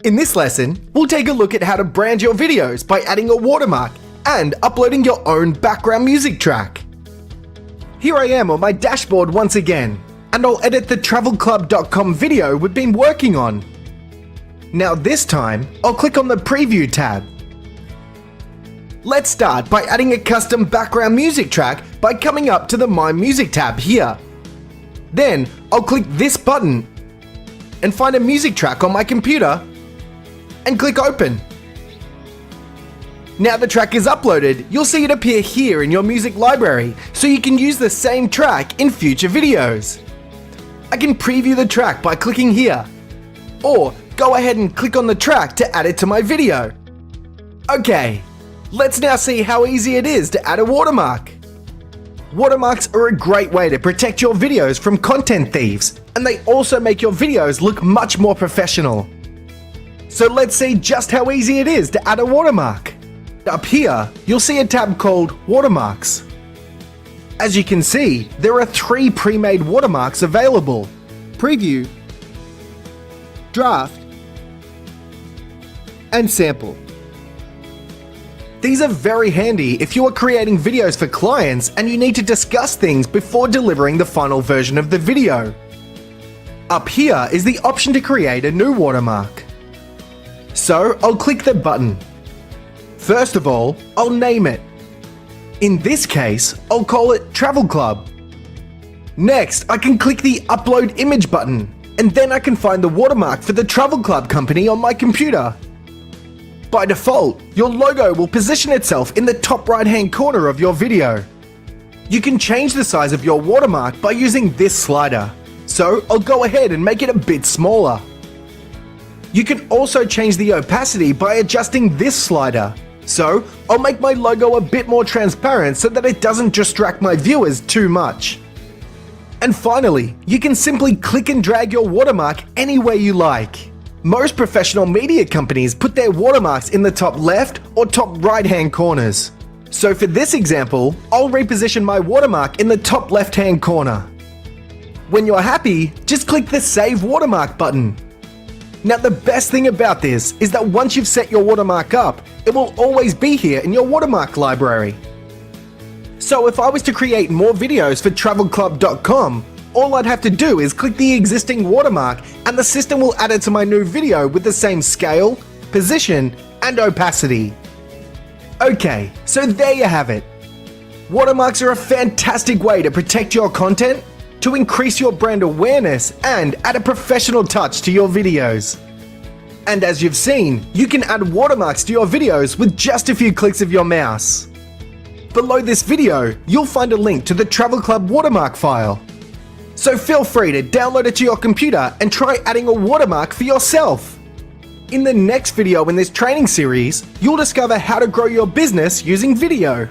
In this lesson, we'll take a look at how to brand your videos by adding a watermark and uploading your own background music track. Here I am on my dashboard once again, and I'll edit the travelclub.com video we've been working on. Now this time, I'll click on the Preview tab. Let's start by adding a custom background music track by coming up to the My Music tab here. Then, I'll click this button and find a music track on my computer and click Open. Now the track is uploaded, you'll see it appear here in your music library, so you can use the same track in future videos. I can preview the track by clicking here, or go ahead and click on the track to add it to my video. Okay, let's now see how easy it is to add a watermark. Watermarks are a great way to protect your videos from content thieves, and they also make your videos look much more professional. So let's see just how easy it is to add a watermark. Up here, you'll see a tab called Watermarks. As you can see, there are 3 pre-made watermarks available: Preview, Draft, and Sample. These are very handy if you are creating videos for clients and you need to discuss things before delivering the final version of the video. Up here is the option to create a new watermark. So I'll click the button. First of all, I'll name it. In this case, I'll call it Travel Club. Next, I can click the Upload Image button, and then I can find the watermark for the Travel Club company on my computer. By default, your logo will position itself in the top right-hand corner of your video. You can change the size of your watermark by using this slider, so I'll go ahead and make it a bit smaller. You can also change the opacity by adjusting this slider, so I'll make my logo a bit more transparent so that it doesn't distract my viewers too much. And finally, you can simply click and drag your watermark anywhere you like. Most professional media companies put their watermarks in the top left or top right-hand corners. So for this example, I'll reposition my watermark in the top left-hand corner. When you're happy, just click the Save Watermark button. Now the best thing about this is that once you've set your watermark up, it will always be here in your watermark library. So if I was to create more videos for travelclub.com, all I'd have to do is click the existing watermark and the system will add it to my new video with the same scale, position, and opacity. Okay, so there you have it. Watermarks are a fantastic way to protect your content, to increase your brand awareness, and add a professional touch to your videos. And as you've seen, you can add watermarks to your videos with just a few clicks of your mouse. Below this video, you'll find a link to the Travel Club watermark file. So feel free to download it to your computer and try adding a watermark for yourself. In the next video in this training series, you'll discover how to grow your business using video.